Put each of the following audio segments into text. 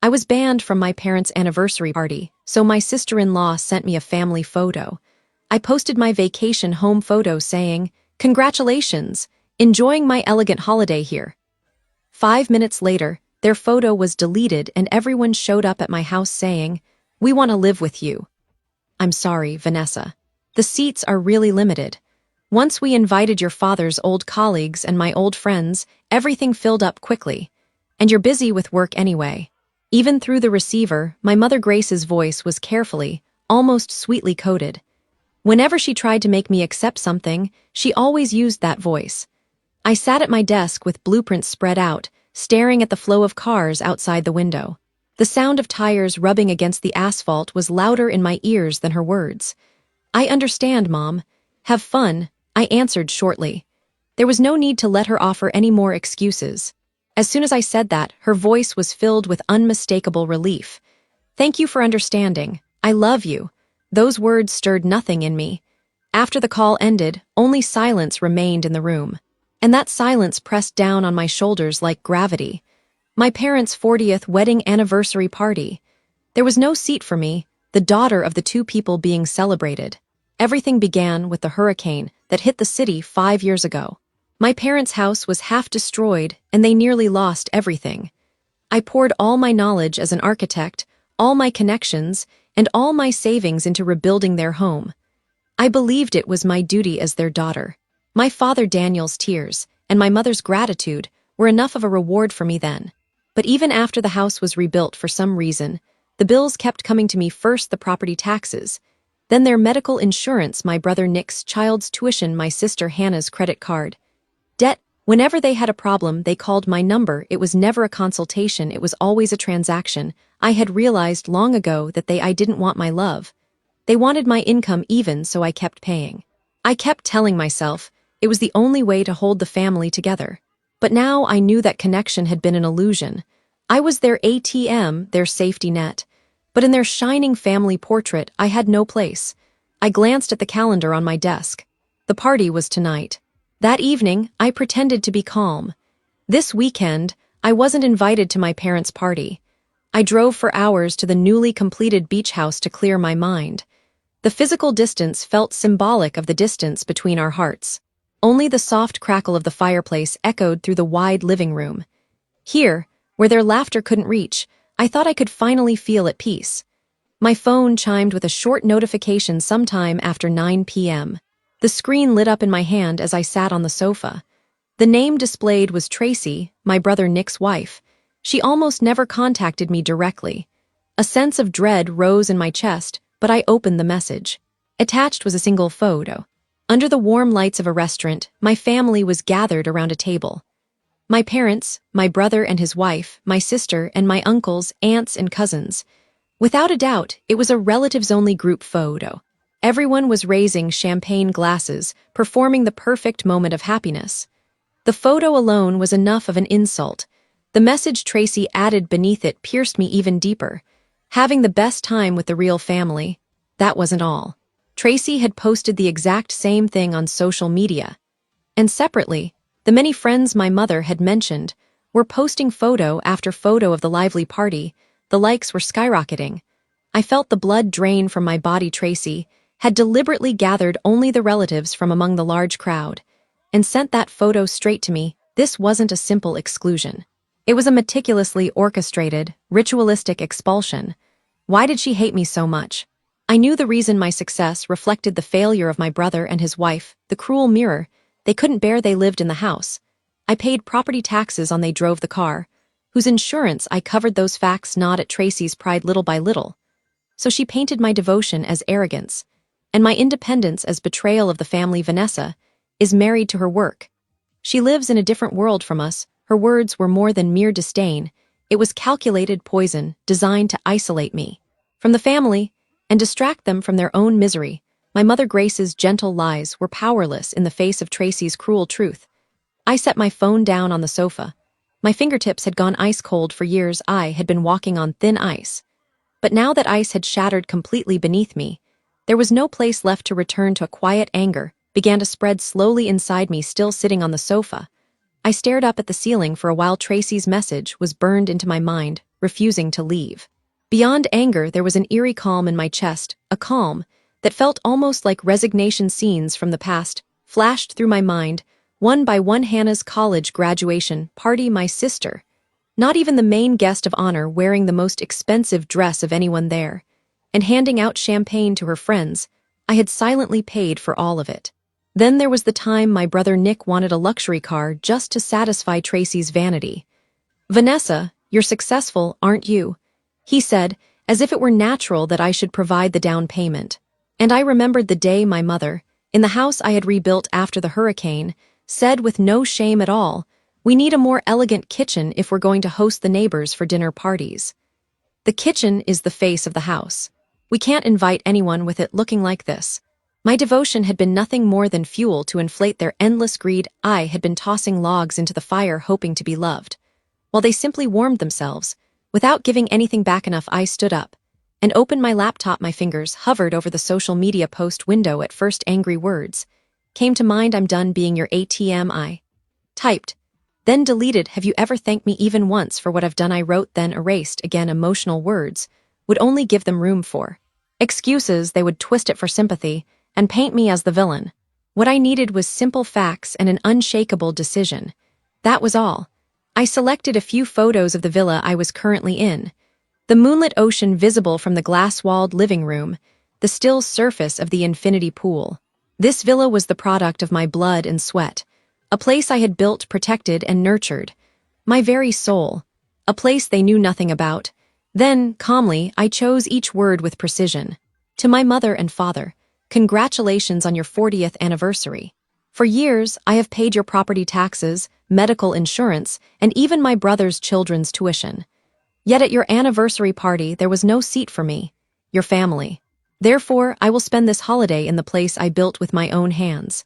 I was banned from my parents' anniversary party, so my sister-in-law sent me a family photo. I posted my vacation home photo saying, "Congratulations! Enjoying my elegant holiday here." 5 minutes later, their photo was deleted and everyone showed up at my house saying, "We want to live with you." I'm sorry, Vanessa. The seats are really limited. Once we invited your father's old colleagues and my old friends, everything filled up quickly. And you're busy with work anyway. Even through the receiver, my mother Grace's voice was carefully, almost sweetly coded. Whenever she tried to make me accept something, she always used that voice. I sat at my desk with blueprints spread out, staring at the flow of cars outside the window. The sound of tires rubbing against the asphalt was louder in my ears than her words. "I understand, Mom. Have fun," I answered shortly. There was no need to let her offer any more excuses. As soon as I said that, her voice was filled with unmistakable relief. "Thank you for understanding. I love you." Those words stirred nothing in me. After the call ended, only silence remained in the room. And that silence pressed down on my shoulders like gravity. My parents' 40th wedding anniversary party. There was no seat for me, the daughter of the two people being celebrated. Everything began with the hurricane that hit the city 5 years ago. My parents' house was half destroyed, and they nearly lost everything. I poured all my knowledge as an architect, all my connections, and all my savings into rebuilding their home. I believed it was my duty as their daughter. My father Daniel's tears and my mother's gratitude were enough of a reward for me then. But even after the house was rebuilt for some reason, the bills kept coming to me. First the property taxes, then their medical insurance, my brother Nick's child's tuition, my sister Hannah's credit card. Debt. Whenever they had a problem, they called my number. It was never a consultation, it was always a transaction. I had realized long ago that I didn't want my love. They wanted my income even, so I kept paying. I kept telling myself it was the only way to hold the family together. But now I knew that connection had been an illusion. I was their ATM, their safety net. But in their shining family portrait, I had no place. I glanced at the calendar on my desk. The party was tonight. That evening, I pretended to be calm. This weekend, I wasn't invited to my parents' party. I drove for hours to the newly completed beach house to clear my mind. The physical distance felt symbolic of the distance between our hearts. Only the soft crackle of the fireplace echoed through the wide living room. Here, where their laughter couldn't reach, I thought I could finally feel at peace. My phone chimed with a short notification sometime after 9 p.m. The screen lit up in my hand as I sat on the sofa. The name displayed was Tracy, my brother Nick's wife. She almost never contacted me directly. A sense of dread rose in my chest, but I opened the message. Attached was a single photo. Under the warm lights of a restaurant, my family was gathered around a table. My parents, my brother and his wife, my sister, and my uncles, aunts, and cousins. Without a doubt, it was a relatives-only group photo. Everyone was raising champagne glasses, performing the perfect moment of happiness. The photo alone was enough of an insult. The message Tracy added beneath it pierced me even deeper. Having the best time with the real family. That wasn't all. Tracy had posted the exact same thing on social media. And separately, the many friends my mother had mentioned were posting photo after photo of the lively party. The likes were skyrocketing. I felt the blood drain from my body. Tracy had deliberately gathered only the relatives from among the large crowd and sent that photo straight to me. This wasn't a simple exclusion. It was a meticulously orchestrated, ritualistic expulsion. Why did she hate me so much? I knew the reason. My success reflected the failure of my brother and his wife, the cruel mirror. They couldn't bear they lived in the house. I paid property taxes on they drove the car, whose insurance I covered. Those facts gnawed at Tracy's pride little by little. So she painted my devotion as arrogance, and my independence as betrayal of the family. Vanessa is married to her work. She lives in a different world from us. Her words were more than mere disdain. It was calculated poison designed to isolate me from the family and distract them from their own misery. My mother Grace's gentle lies were powerless in the face of Tracy's cruel truth. I set my phone down on the sofa. My fingertips had gone ice cold. For years I had been walking on thin ice. But now that ice had shattered completely beneath me, there was no place left to return to. A quiet anger began to spread slowly inside me. Still sitting on the sofa, I stared up at the ceiling for a while. Tracy's message was burned into my mind, refusing to leave. Beyond anger, there was an eerie calm in my chest, a calm that felt almost like resignation. Scenes from the past flashed through my mind, one by one: Hannah's college graduation party, my sister, not even the main guest of honor, wearing the most expensive dress of anyone there, and handing out champagne to her friends. I had silently paid for all of it. Then there was the time my brother Nick wanted a luxury car just to satisfy Tracy's vanity. "Vanessa, you're successful, aren't you?" he said, as if it were natural that I should provide the down payment. And I remembered the day my mother, in the house I had rebuilt after the hurricane, said with no shame at all, "We need a more elegant kitchen if we're going to host the neighbors for dinner parties. The kitchen is the face of the house. We can't invite anyone with it looking like this." My devotion had been nothing more than fuel to inflate their endless greed. I had been tossing logs into the fire hoping to be loved, while they simply warmed themselves. Without giving anything back enough, I stood up and opened my laptop. My fingers hovered over the social media post window. At first, angry words came to mind. "I'm done being your ATM," I typed, then deleted. "Have you ever thanked me even once for what I've done?" I wrote, then erased. Again, emotional words would only give them room for excuses. They would twist it for sympathy and paint me as the villain. What I needed was simple facts and an unshakable decision. That was all. I selected a few photos of the villa I was currently in. The moonlit ocean visible from the glass-walled living room, the still surface of the infinity pool. This villa was the product of my blood and sweat, a place I had built, protected, and nurtured. My very soul, a place they knew nothing about. Then, calmly, I chose each word with precision. "To my mother and father, congratulations on your 40th anniversary. For years, I have paid your property taxes, medical insurance, and even my brother's children's tuition. Yet at your anniversary party, there was no seat for me, your family. Therefore, I will spend this holiday in the place I built with my own hands.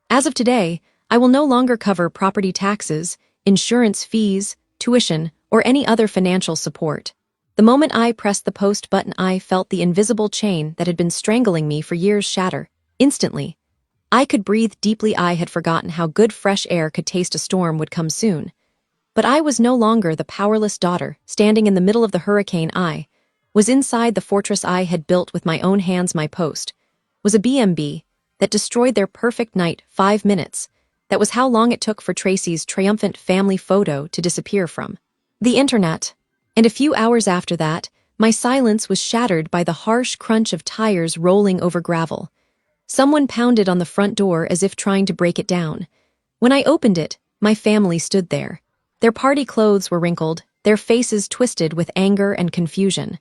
As of today, I will no longer cover property taxes, insurance fees, tuition, or any other financial support." The moment I pressed the post button, I felt the invisible chain that had been strangling me for years shatter. Instantly, I could breathe deeply. I had forgotten how good fresh air could taste. A storm would come soon. But I was no longer the powerless daughter standing in the middle of the hurricane. I was inside the fortress I had built with my own hands. My post was a BMB that destroyed their perfect night. 5 minutes. That was how long it took for Tracy's triumphant family photo to disappear from the internet. And a few hours after that, my silence was shattered by the harsh crunch of tires rolling over gravel. Someone pounded on the front door as if trying to break it down. When I opened it, my family stood there. Their party clothes were wrinkled, their faces twisted with anger and confusion.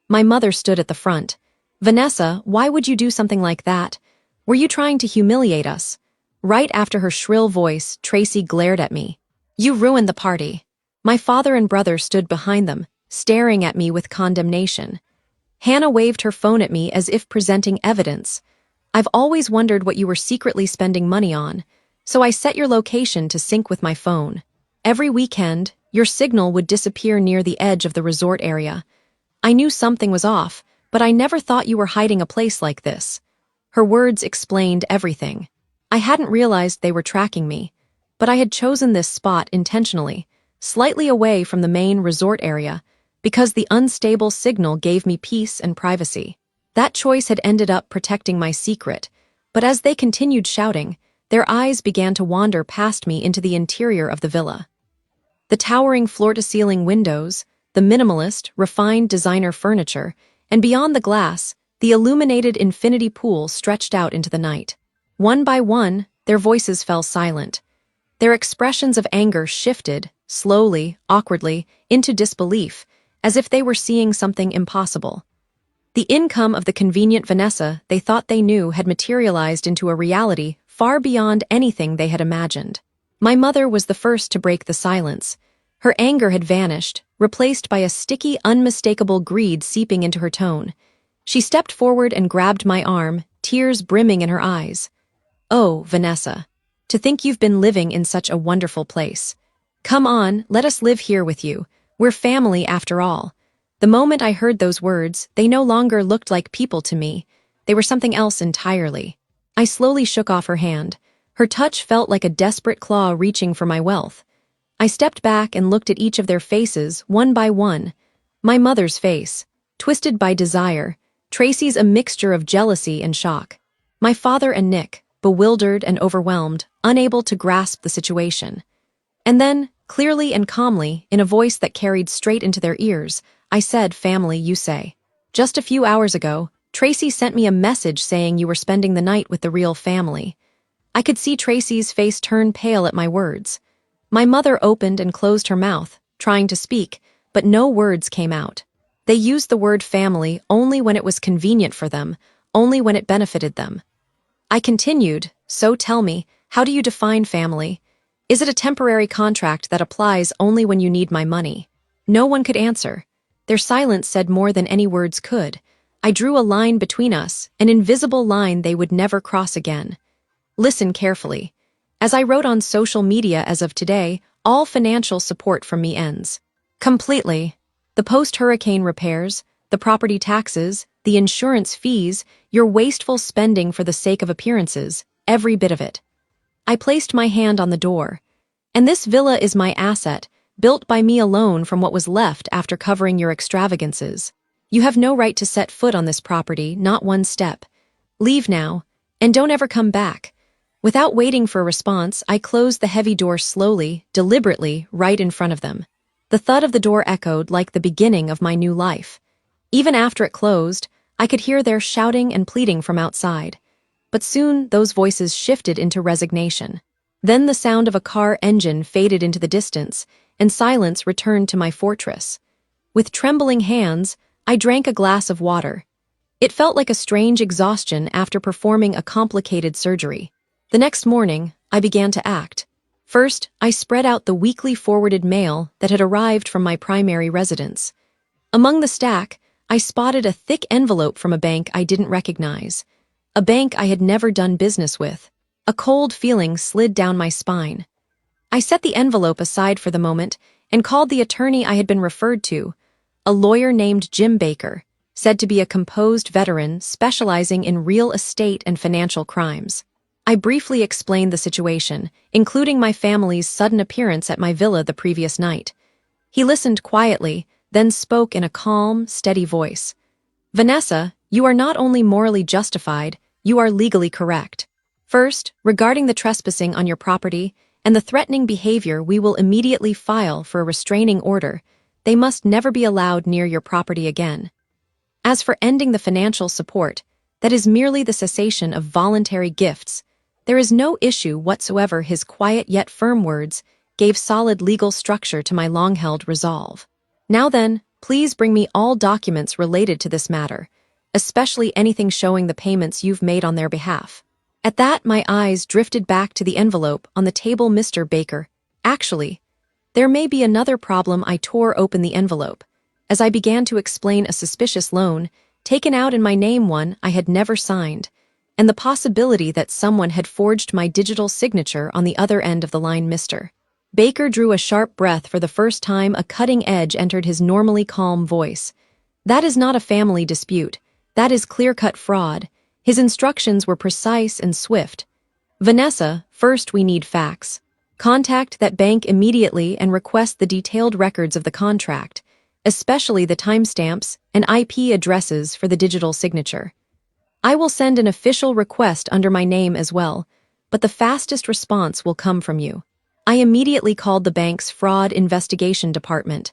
My mother stood at the front. "Vanessa, why would you do something like that? Were you trying to humiliate us?" Right after her shrill voice, Tracy glared at me. "You ruined the party." My father and brother stood behind them, staring at me with condemnation. Hannah waved her phone at me as if presenting evidence. "I've always wondered what you were secretly spending money on, so I set your location to sync with my phone. Every weekend, your signal would disappear near the edge of the resort area. I knew something was off, but I never thought you were hiding a place like this." Her words explained everything. I hadn't realized they were tracking me, but I had chosen this spot intentionally, slightly away from the main resort area, because the unstable signal gave me peace and privacy. That choice had ended up protecting my secret, but as they continued shouting, their eyes began to wander past me into the interior of the villa. The towering floor-to-ceiling windows, the minimalist, refined designer furniture, and beyond the glass, the illuminated infinity pool stretched out into the night. One by one, their voices fell silent. Their expressions of anger shifted, slowly, awkwardly, into disbelief, as if they were seeing something impossible. The income of the convenient Vanessa they thought they knew had materialized into a reality far beyond anything they had imagined. My mother was the first to break the silence. Her anger had vanished, replaced by a sticky, unmistakable greed seeping into her tone. She stepped forward and grabbed my arm, tears brimming in her eyes. "Oh, Vanessa, to think you've been living in such a wonderful place. Come on, let us live here with you. We're family after all." The moment I heard those words, they no longer looked like people to me. They were something else entirely. I slowly shook off her hand. Her touch felt like a desperate claw reaching for my wealth. I stepped back and looked at each of their faces, one by one, My mother's face, twisted by desire, Tracy's a mixture of jealousy and shock. My father and Nick, bewildered and overwhelmed, unable to grasp the situation. And then, clearly and calmly, in a voice that carried straight into their ears, I said, "Family, you say. Just a few hours ago, Tracy sent me a message saying you were spending the night with the real family." I could see Tracy's face turn pale at my words. My mother opened and closed her mouth, trying to speak, but no words came out. They used the word family only when it was convenient for them, only when it benefited them. I continued, "So tell me, how do you define family? Is it a temporary contract that applies only when you need my money?" No one could answer. Their silence said more than any words could. I drew a line between us, an invisible line they would never cross again. Listen carefully. As I wrote on social media as of today, all financial support from me ends. Completely. The post-hurricane repairs, the property taxes, the insurance fees, your wasteful spending for the sake of appearances, every bit of it. I placed my hand on the door. And this villa is my asset, built by me alone from what was left after covering your extravagances. You have no right to set foot on this property, not one step. Leave now, and don't ever come back. Without waiting for a response, I closed the heavy door slowly, deliberately, right in front of them. The thud of the door echoed like the beginning of my new life. Even after it closed, I could hear their shouting and pleading from outside. But soon those voices shifted into resignation. Then the sound of a car engine faded into the distance, and silence returned to my fortress. With trembling hands, I drank a glass of water. It felt like a strange exhaustion after performing a complicated surgery. The next morning, I began to act. First, I spread out the weekly forwarded mail that had arrived from my primary residence. Among the stack, I spotted a thick envelope from a bank I didn't recognize. A bank I had never done business with. A cold feeling slid down my spine. I set the envelope aside for the moment and called the attorney I had been referred to, a lawyer named Jim Baker, said to be a composed veteran specializing in real estate and financial crimes. I briefly explained the situation, including my family's sudden appearance at my villa the previous night. He listened quietly, then spoke in a calm, steady voice. "Vanessa, you are not only morally justified, you are legally correct. First, regarding the trespassing on your property and the threatening behavior, we will immediately file for a restraining order. They must never be allowed near your property again. As for ending the financial support, that is merely the cessation of voluntary gifts. There is no issue whatsoever." His quiet yet firm words gave solid legal structure to my long-held resolve. "Now then, please bring me all documents related to this matter, especially anything showing the payments you've made on their behalf." At that, my eyes drifted back to the envelope on the table. "Mr. Baker, actually, there may be another problem." I tore open the envelope. As I began to explain a suspicious loan, taken out in my name, one I had never signed, and the possibility that someone had forged my digital signature on the other end of the line. Mr. Baker drew a sharp breath. For the first time, a cutting edge entered his normally calm voice. "That is not a family dispute. That is clear-cut fraud." His instructions were precise and swift. "Vanessa, first we need facts. Contact that bank immediately and request the detailed records of the contract, especially the timestamps and IP addresses for the digital signature. I will send an official request under my name as well, but the fastest response will come from you." I immediately called the bank's fraud investigation department.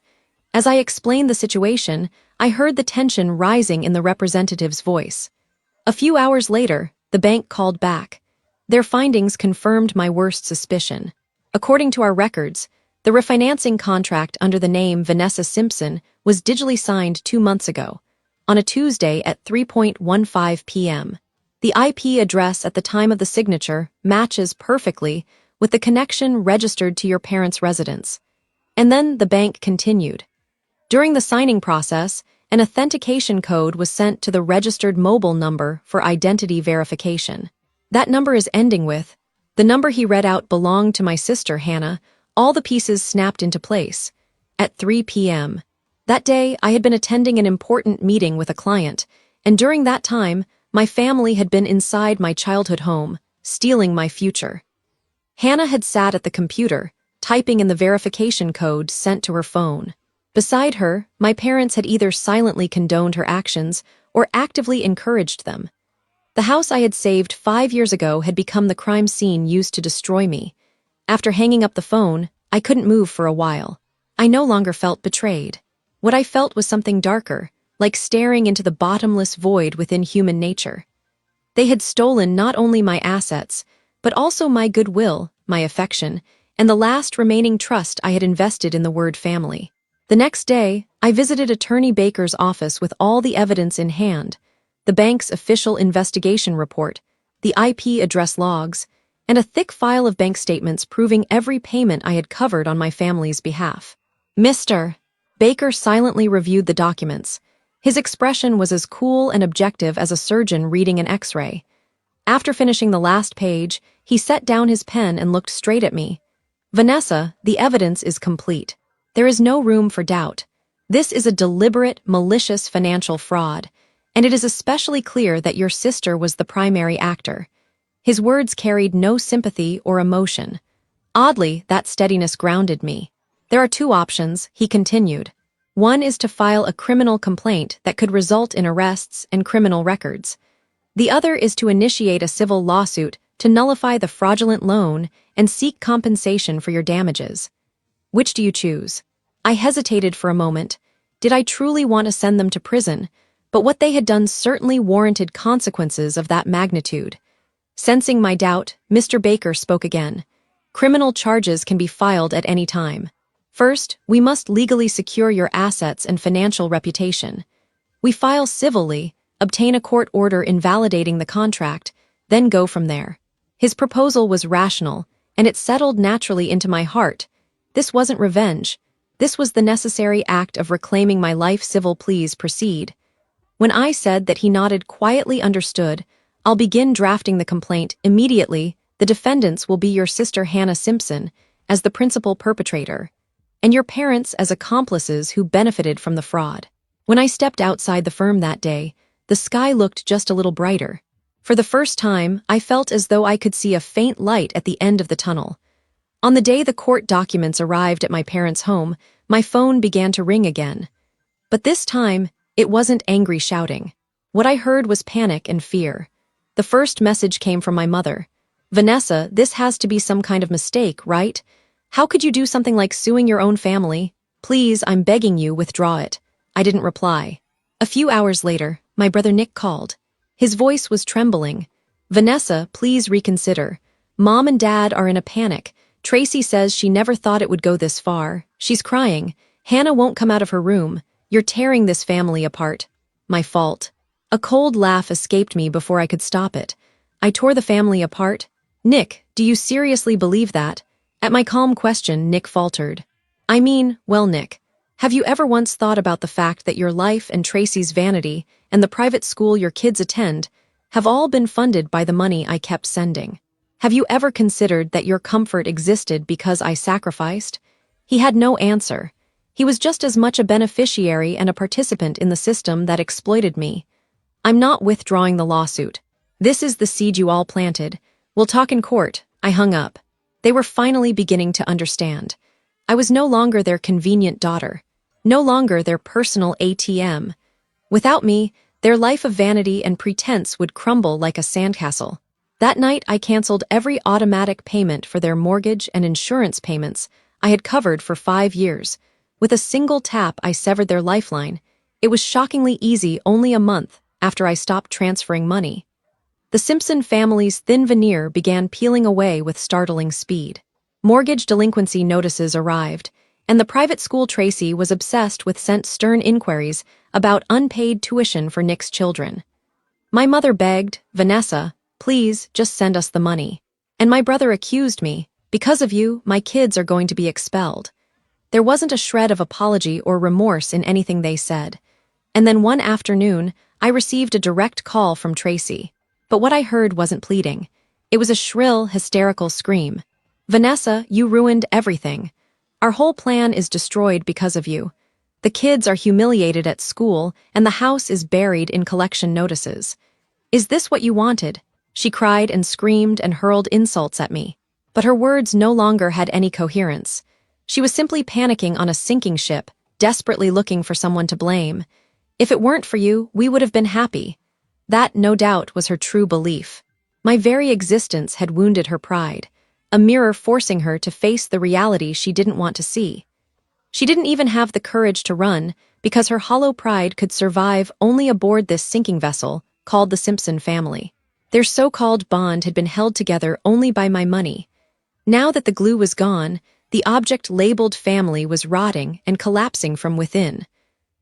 As I explained the situation, I heard the tension rising in the representative's voice. A few hours later, the bank called back. Their findings confirmed my worst suspicion. According to our records, the refinancing contract under the name Vanessa Simpson was digitally signed 2 months ago, on a Tuesday at 3:15 p.m. The IP address at the time of the signature matches perfectly with the connection registered to your parents' residence. And then the bank continued. During the signing process, an authentication code was sent to the registered mobile number for identity verification. That number is ending with, the number he read out belonged to my sister, Hannah. All the pieces snapped into place. At 3 p.m. That day, I had been attending an important meeting with a client, and during that time, my family had been inside my childhood home, stealing my future. Hannah had sat at the computer, typing in the verification code sent to her phone. Beside her, my parents had either silently condoned her actions or actively encouraged them. The house I had saved 5 years ago had become the crime scene used to destroy me. After hanging up the phone, I couldn't move for a while. I no longer felt betrayed. What I felt was something darker, like staring into the bottomless void within human nature. They had stolen not only my assets, but also my goodwill, my affection, and the last remaining trust I had invested in the word family. The next day, I visited Attorney Baker's office with all the evidence in hand: the bank's official investigation report, the IP address logs, and a thick file of bank statements proving every payment I had covered on my family's behalf. Mr. Baker silently reviewed the documents. His expression was as cool and objective as a surgeon reading an X-ray. After finishing the last page, he set down his pen and looked straight at me. "Vanessa, the evidence is complete. There is no room for doubt. This is a deliberate, malicious financial fraud, and it is especially clear that your sister was the primary actor." His words carried no sympathy or emotion. Oddly, that steadiness grounded me. "There are two options," he continued. "One is to file a criminal complaint that could result in arrests and criminal records. The other is to initiate a civil lawsuit to nullify the fraudulent loan and seek compensation for your damages. Which do you choose?" I hesitated for a moment. Did I truly want to send them to prison? But what they had done certainly warranted consequences of that magnitude. Sensing my doubt, Mr. Baker spoke again. "Criminal charges can be filed at any time. First, we must legally secure your assets and financial reputation. We file civilly, obtain a court order invalidating the contract, then go from there." His proposal was rational, and it settled naturally into my heart. This wasn't revenge. This was the necessary act of reclaiming my life. "Civil, please proceed." When I said that, he nodded, quietly understood. "I'll begin drafting the complaint immediately. The defendants will be your sister Hannah Simpson as the principal perpetrator, and your parents as accomplices who benefited from the fraud." When I stepped outside the firm that day, the sky looked just a little brighter. For the first time, I felt as though I could see a faint light at the end of the tunnel. On the day the court documents arrived at my parents' home, my phone began to ring again. But this time, it wasn't angry shouting. What I heard was panic and fear. The first message came from my mother. "Vanessa, this has to be some kind of mistake, right? How could you do something like suing your own family? Please, I'm begging you, withdraw it." I didn't reply. A few hours later, my brother Nick called. His voice was trembling. "Vanessa, please reconsider. Mom and Dad are in a panic. Tracy says she never thought it would go this far. She's crying. Hannah won't come out of her room. You're tearing this family apart." My fault. A cold laugh escaped me before I could stop it. "I tore the family apart? Nick, do you seriously believe that?" At my calm question, Nick faltered. "I mean, well, Nick, have you ever once thought about the fact that your life and Tracy's vanity and the private school your kids attend have all been funded by the money I kept sending? Have you ever considered that your comfort existed because I sacrificed?" He had no answer. He was just as much a beneficiary and a participant in the system that exploited me. "I'm not withdrawing the lawsuit. This is the seed you all planted. We'll talk in court." I hung up. They were finally beginning to understand. I was no longer their convenient daughter, no longer their personal ATM. Without me, their life of vanity and pretense would crumble like a sandcastle. That night, I canceled every automatic payment for their mortgage and insurance payments I had covered for 5 years. With a single tap, I severed their lifeline. It was shockingly easy only a month after I stopped transferring money. The Simpson family's thin veneer began peeling away with startling speed. Mortgage delinquency notices arrived, and the private school Tracy was obsessed with sent stern inquiries about unpaid tuition for Nick's children. My mother begged, "Vanessa, please, just send us the money." And my brother accused me, "Because of you, my kids are going to be expelled." There wasn't a shred of apology or remorse in anything they said. And then one afternoon, I received a direct call from Tracy. But what I heard wasn't pleading. It was a shrill, hysterical scream. "Vanessa, you ruined everything. Our whole plan is destroyed because of you. The kids are humiliated at school, and the house is buried in collection notices. Is this what you wanted?" She cried and screamed and hurled insults at me. But her words no longer had any coherence. She was simply panicking on a sinking ship, desperately looking for someone to blame. If it weren't for you, we would have been happy. That, no doubt, was her true belief. My very existence had wounded her pride, a mirror forcing her to face the reality she didn't want to see. She didn't even have the courage to run because her hollow pride could survive only aboard this sinking vessel called the Simpson family. Their so-called bond had been held together only by my money. Now that the glue was gone, the object labeled family was rotting and collapsing from within.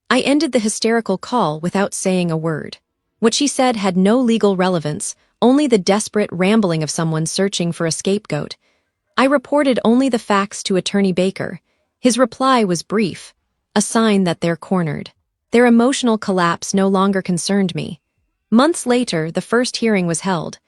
I ended the hysterical call without saying a word. What she said had no legal relevance, only the desperate rambling of someone searching for a scapegoat. I reported only the facts to Attorney Baker. His reply was brief, a sign that they're cornered. Their emotional collapse no longer concerned me. Months later, the first hearing was held.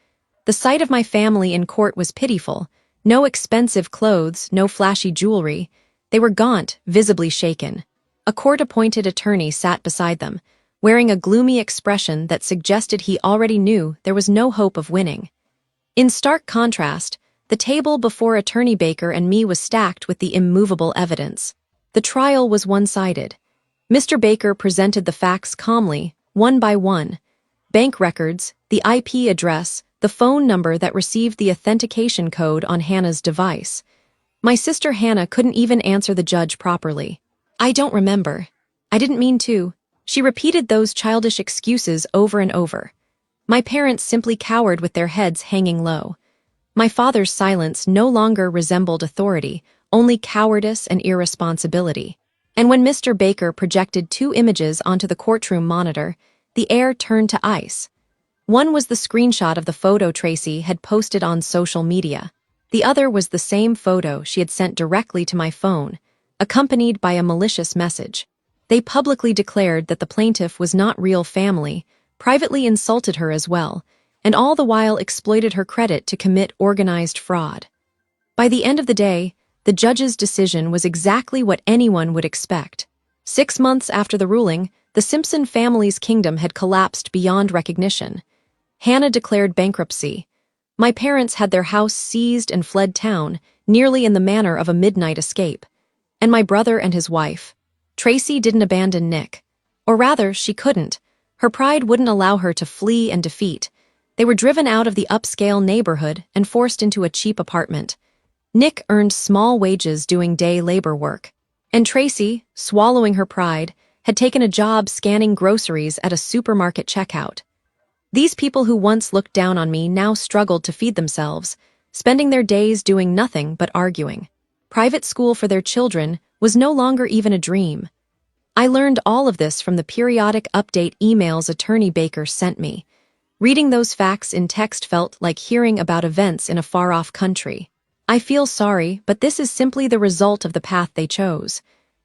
The sight of my family in court was pitiful. No expensive clothes, no flashy jewelry. They were gaunt, visibly shaken. A court-appointed attorney sat beside them, wearing a gloomy expression that suggested he already knew there was no hope of winning. In stark contrast, the table before Attorney Baker and me was stacked with the immovable evidence. The trial was one-sided. Mr. Baker presented the facts calmly, one by one. Bank records, the IP address, the phone number that received the authentication code on Hannah's device. My sister Hannah couldn't even answer the judge properly. "I don't remember. I didn't mean to." She repeated those childish excuses over and over. My parents simply cowered with their heads hanging low. My father's silence no longer resembled authority, only cowardice and irresponsibility. And when Mr. Baker projected 2 images onto the courtroom monitor, the air turned to ice. One was the screenshot of the photo Tracy had posted on social media. The other was the same photo she had sent directly to my phone, accompanied by a malicious message. They publicly declared that the plaintiff was not real family, privately insulted her as well, and all the while exploited her credit to commit organized fraud. By the end of the day, the judge's decision was exactly what anyone would expect. 6 months after the ruling, the Simpson family's kingdom had collapsed beyond recognition. Hannah declared bankruptcy. My parents had their house seized and fled town, nearly in the manner of a midnight escape. And my brother and his wife. Tracy didn't abandon Nick. Or rather, she couldn't. Her pride wouldn't allow her to flee and defeat. They were driven out of the upscale neighborhood and forced into a cheap apartment. Nick earned small wages doing day labor work. And Tracy, swallowing her pride, had taken a job scanning groceries at a supermarket checkout. These people who once looked down on me now struggled to feed themselves, spending their days doing nothing but arguing. Private school for their children was no longer even a dream. I learned all of this from the periodic update emails Attorney Baker sent me. Reading those facts in text felt like hearing about events in a far-off country. "I feel sorry, but this is simply the result of the path they chose."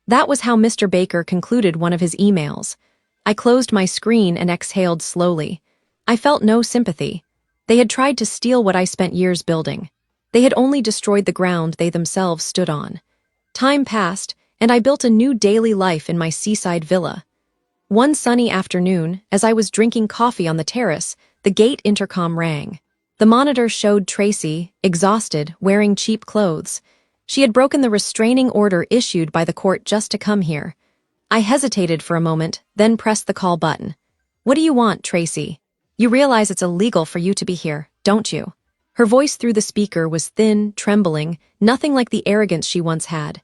That was how Mr. Baker concluded one of his emails. I closed my screen and exhaled slowly. I felt no sympathy. They had tried to steal what I spent years building. They had only destroyed the ground they themselves stood on. Time passed, and I built a new daily life in my seaside villa. One sunny afternoon, as I was drinking coffee on the terrace, the gate intercom rang. The monitor showed Tracy, exhausted, wearing cheap clothes. She had broken the restraining order issued by the court just to come here. I hesitated for a moment, then pressed the call button. "What do you want, Tracy? You realize it's illegal for you to be here, don't you?" Her voice through the speaker was thin, trembling, nothing like the arrogance she once had.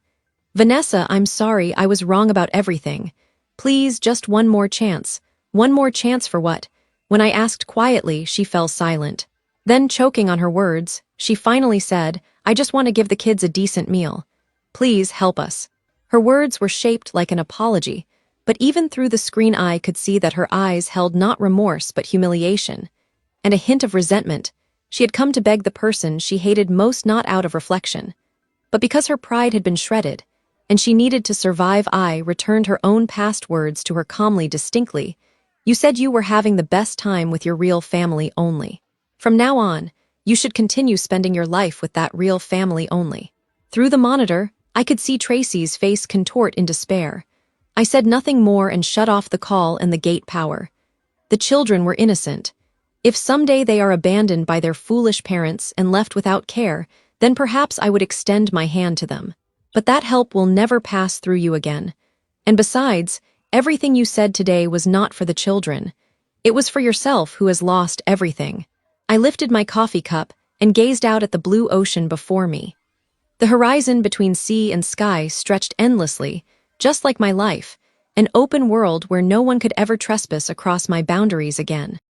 "Vanessa, I'm sorry, I was wrong about everything. Please, just one more chance." "One more chance for what?" When I asked quietly, she fell silent. Then, choking on her words, she finally said, "I just want to give the kids a decent meal. Please help us." Her words were shaped like an apology, but even through the screen I could see that her eyes held not remorse but humiliation, and a hint of resentment. She had come to beg the person she hated most not out of reflection, but because her pride had been shredded, and she needed to survive. I returned her own past words to her calmly, distinctly. "You said you were having the best time with your real family only. From now on, you should continue spending your life with that real family only." Through the monitor, I could see Tracy's face contort in despair. I said nothing more and shut off the call and the gate power. The children were innocent. If someday they are abandoned by their foolish parents and left without care, then perhaps I would extend my hand to them. But that help will never pass through you again. And besides, everything you said today was not for the children. It was for yourself who has lost everything. I lifted my coffee cup and gazed out at the blue ocean before me. The horizon between sea and sky stretched endlessly, just like my life, an open world where no one could ever trespass across my boundaries again.